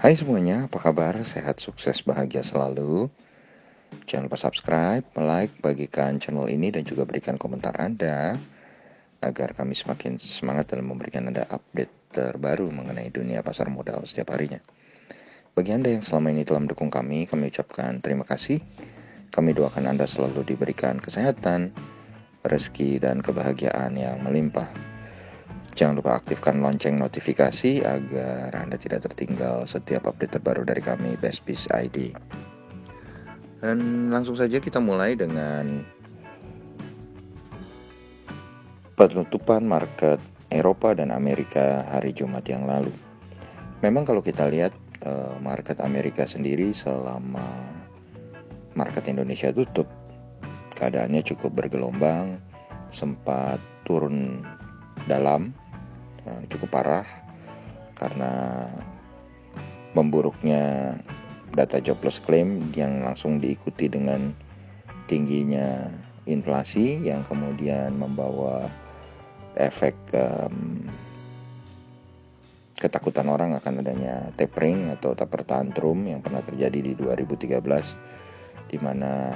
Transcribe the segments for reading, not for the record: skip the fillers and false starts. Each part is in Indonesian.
Hai semuanya, apa kabar? Sehat, sukses, bahagia selalu. Jangan lupa subscribe, like, bagikan channel ini dan juga berikan komentar Anda agar kami semakin semangat dalam memberikan Anda update terbaru mengenai dunia pasar modal setiap harinya. Bagi Anda yang selama ini telah mendukung kami ucapkan terima kasih. Kami doakan Anda selalu diberikan kesehatan, rezeki, dan kebahagiaan yang melimpah. Jangan lupa aktifkan lonceng notifikasi agar Anda tidak tertinggal setiap update terbaru dari kami, Best Piece ID. Dan langsung saja kita mulai dengan penutupan market Eropa dan Amerika hari Jumat yang lalu. Memang kalau kita lihat market Amerika sendiri selama market Indonesia tutup, keadaannya cukup bergelombang, sempat turun dalam, cukup parah karena memburuknya data jobless claim yang langsung diikuti dengan tingginya inflasi yang kemudian membawa efek ketakutan orang akan adanya tapering atau taper tantrum yang pernah terjadi di 2013, di mana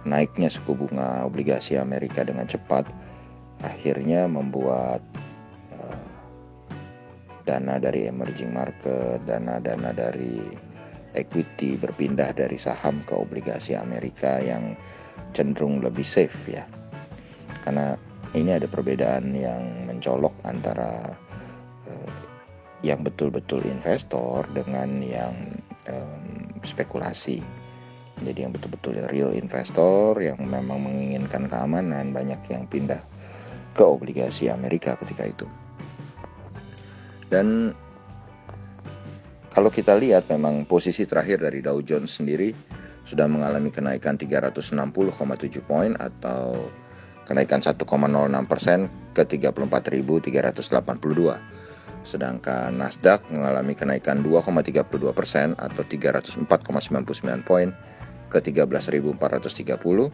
naiknya suku bunga obligasi Amerika dengan cepat akhirnya membuat dana dari emerging market, dana-dana dari equity berpindah dari saham ke obligasi Amerika yang cenderung lebih safe ya. Karena ini ada perbedaan yang mencolok antara yang betul-betul investor dengan yang spekulasi. Jadi yang betul-betul real investor yang memang menginginkan keamanan, banyak yang pindah ke obligasi Amerika ketika itu. Dan kalau kita lihat memang posisi terakhir dari Dow Jones sendiri sudah mengalami kenaikan 360,7 poin atau kenaikan 1,06% ke 34.382. Sedangkan Nasdaq mengalami kenaikan 2,32% atau 304,99 poin ke 13.430.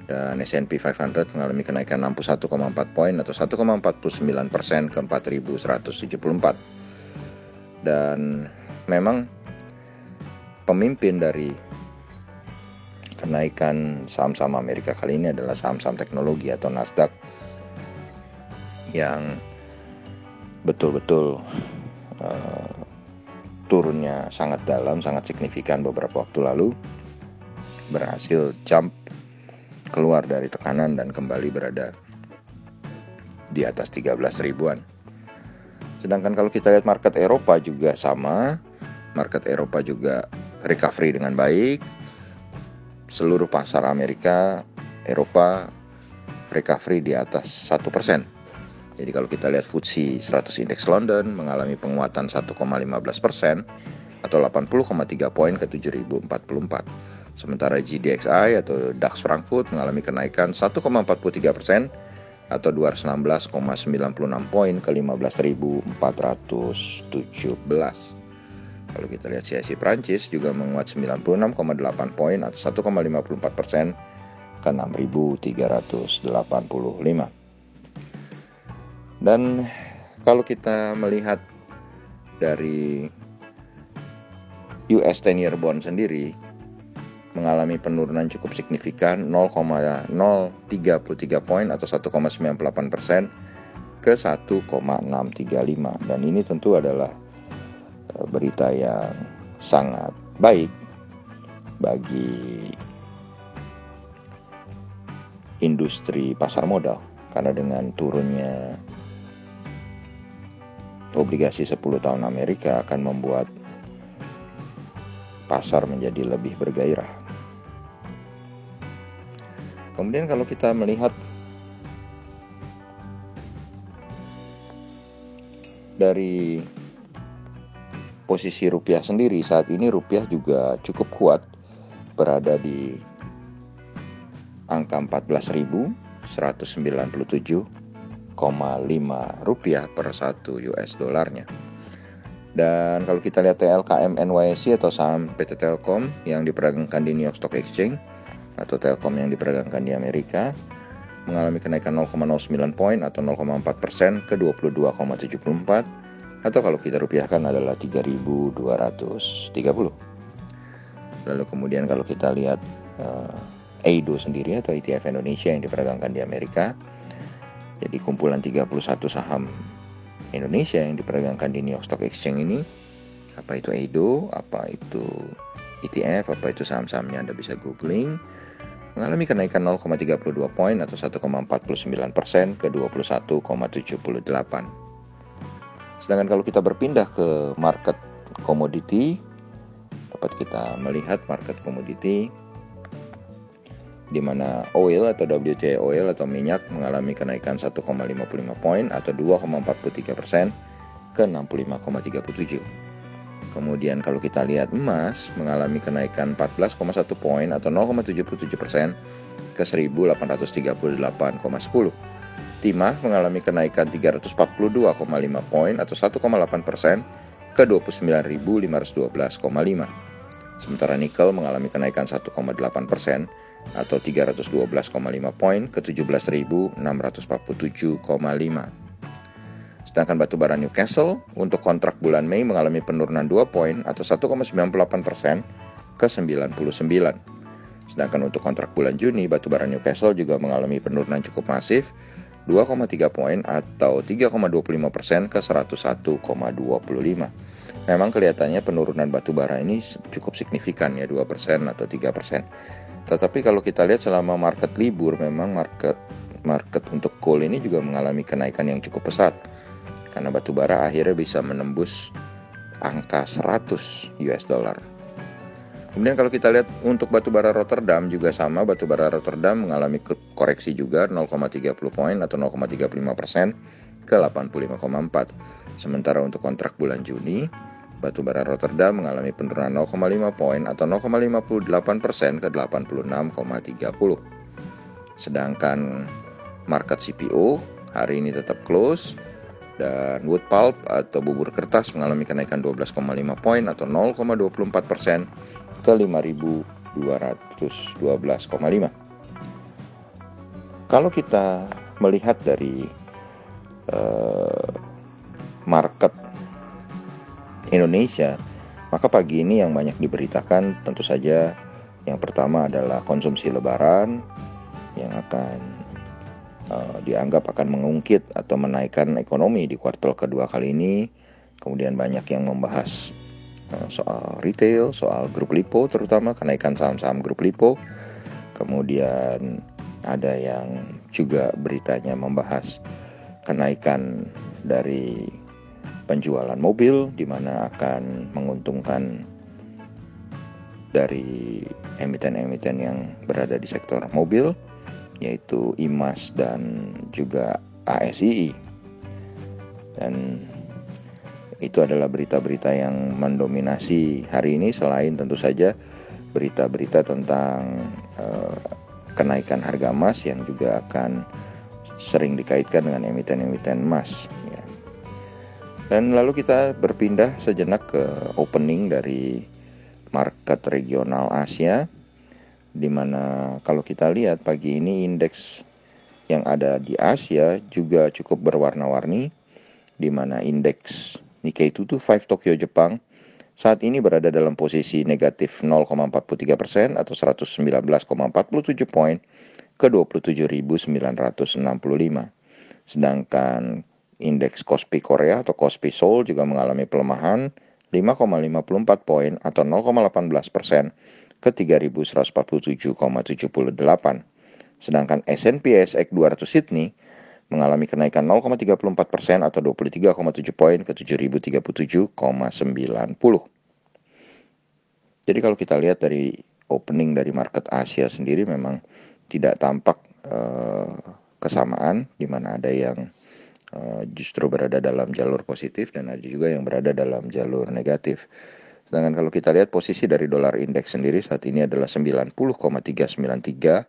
Dan S&P 500 mengalami kenaikan 61,4 poin atau 1,49% ke 4.174. Dan memang pemimpin dari kenaikan saham-saham Amerika kali ini adalah saham-saham teknologi atau Nasdaq yang betul-betul turunnya sangat dalam, sangat signifikan beberapa waktu lalu, berhasil jump keluar dari tekanan dan kembali berada di atas 13 ribuan. Sedangkan kalau kita lihat market Eropa juga sama, market Eropa juga recovery dengan baik. Seluruh pasar Amerika, Eropa recovery di atas 1%. Jadi kalau kita lihat FTSE 100 Index London mengalami penguatan 1,15% atau 80,3 poin ke 7.044. Sementara GDXI atau DAX Frankfurt mengalami kenaikan 1,43% atau 216,96 poin ke 15.417. Kalau kita lihat CAC Prancis juga menguat 96,8 poin atau 1,54% ke 6.385. Dan kalau kita melihat dari US 10-year bond sendiri mengalami penurunan cukup signifikan 0,033 poin atau 1,98% ke 1,635. Dan ini tentu adalah berita yang sangat baik bagi industri pasar modal, karena dengan turunnya obligasi 10 tahun Amerika akan membuat pasar menjadi lebih bergairah. Kemudian kalau kita melihat dari posisi rupiah sendiri, saat ini rupiah juga cukup kuat, berada di angka 14.197,5 rupiah per 1 US dolarnya. Dan kalau kita lihat TLKM NYSE atau saham PT Telkom yang diperdagangkan di New York Stock Exchange atau Telkom yang diperdagangkan di Amerika mengalami kenaikan 0,09 poin atau 0,4% ke 22,74. atau kalau kita rupiahkan adalah 3.230. Lalu kemudian kalau kita lihat EIDO sendiri atau ETF Indonesia yang diperdagangkan di Amerika, jadi kumpulan 31 saham Indonesia yang diperdagangkan di New York Stock Exchange ini, apa itu EIDO, apa itu ETF, apa itu saham-sahamnya, Anda bisa googling, mengalami kenaikan 0,32 poin atau 1,49% ke 21,78. Sedangkan kalau kita berpindah ke market komoditi, dapat kita melihat market komoditi di mana oil atau WTI oil atau minyak mengalami kenaikan 1,55 poin atau 2,43% ke 65,37. Kemudian kalau kita lihat emas mengalami kenaikan 14,1 poin atau 0,77% ke 1838,10. Timah mengalami kenaikan 342,5 poin atau 1,8% ke 29.512,5. Sementara nikel mengalami kenaikan 1,8% atau 312,5 poin ke 17.647,5. Sedangkan batubara Newcastle untuk kontrak bulan Mei mengalami penurunan 2 poin atau 1,98% ke 99. Sedangkan untuk kontrak bulan Juni, batubara Newcastle juga mengalami penurunan cukup masif 2,3 poin atau 3,25% ke 101,25. Memang kelihatannya penurunan batubara ini cukup signifikan ya, 2% atau 3%. Tetapi kalau kita lihat selama market libur, memang market untuk coal ini juga mengalami kenaikan yang cukup pesat. Karena batubara akhirnya bisa menembus angka 100 US dollar. Kemudian kalau kita lihat untuk batubara Rotterdam juga sama, batubara Rotterdam mengalami koreksi juga 0,30 poin atau 0,35% ke 85,4. Sementara untuk kontrak bulan Juni, batubara Rotterdam mengalami penurunan 0,5 poin atau 0,58% ke 86,30. Sedangkan market CPO hari ini tetap close, dan wood pulp atau bubur kertas mengalami kenaikan 12,5 poin atau 0,24% ke 5.212,5. Kalau kita melihat dari market Indonesia, maka pagi ini yang banyak diberitakan tentu saja yang pertama adalah konsumsi lebaran yang akan dianggap akan mengungkit atau menaikkan ekonomi di kuartal kedua kali ini. Kemudian banyak yang membahas soal retail, soal grup Lipo, terutama kenaikan saham-saham grup Lipo. Kemudian ada yang juga beritanya membahas kenaikan dari penjualan mobil, di mana akan menguntungkan dari emiten-emiten yang berada di sektor mobil, yaitu IMAS dan juga ASII. Dan itu adalah berita-berita yang mendominasi hari ini, selain tentu saja berita-berita tentang kenaikan harga emas yang juga akan sering dikaitkan dengan emiten-emiten emas ya. Dan lalu kita berpindah sejenak ke opening dari market regional Asia, di mana kalau kita lihat pagi ini indeks yang ada di Asia juga cukup berwarna-warni, di mana indeks Nikkei 225 Tokyo Jepang saat ini berada dalam posisi negatif 0,43% atau 119,47 poin ke 27.965. Sedangkan indeks Kospi Korea atau Kospi Seoul juga mengalami pelemahan 5,54 poin atau 0,18% ke 3.147,78. Sedangkan S&P ASX 200 Sydney mengalami kenaikan 0,34% atau 23,7 poin ke 7.037,90. Jadi kalau kita lihat dari opening dari market Asia sendiri memang tidak tampak kesamaan, di mana ada yang justru berada dalam jalur positif dan ada juga yang berada dalam jalur negatif. Sedangkan kalau kita lihat posisi dari dolar indeks sendiri saat ini adalah 90,393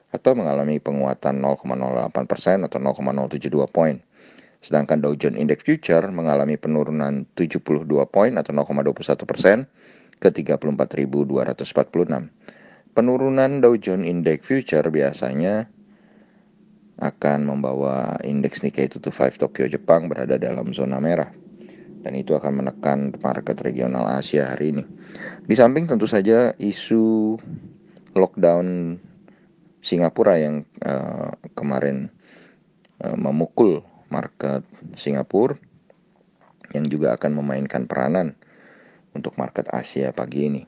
atau mengalami penguatan 0,08% atau 0,072 poin. Sedangkan Dow Jones Index Future mengalami penurunan 72 poin atau 0,21% ke 34.246. Penurunan Dow Jones Index Future biasanya akan membawa indeks Nikkei 225 Tokyo Jepang berada dalam zona merah. dan itu akan menekan market regional Asia hari ini. Di samping tentu saja isu lockdown Singapura yang kemarin memukul market Singapura, yang juga akan memainkan peranan untuk market Asia pagi ini.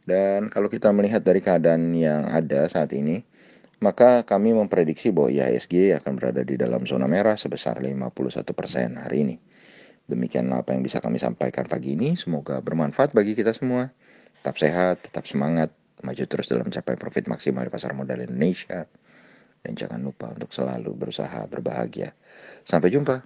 Dan kalau kita melihat dari keadaan yang ada saat ini, maka kami memprediksi bahwa IHSG akan berada di dalam zona merah sebesar 51% hari ini. Demikian apa yang bisa kami sampaikan pagi ini. Semoga bermanfaat bagi kita semua. Tetap sehat, tetap semangat, maju terus dalam mencapai profit maksimal di pasar modal Indonesia. Dan jangan lupa untuk selalu berusaha berbahagia. Sampai jumpa.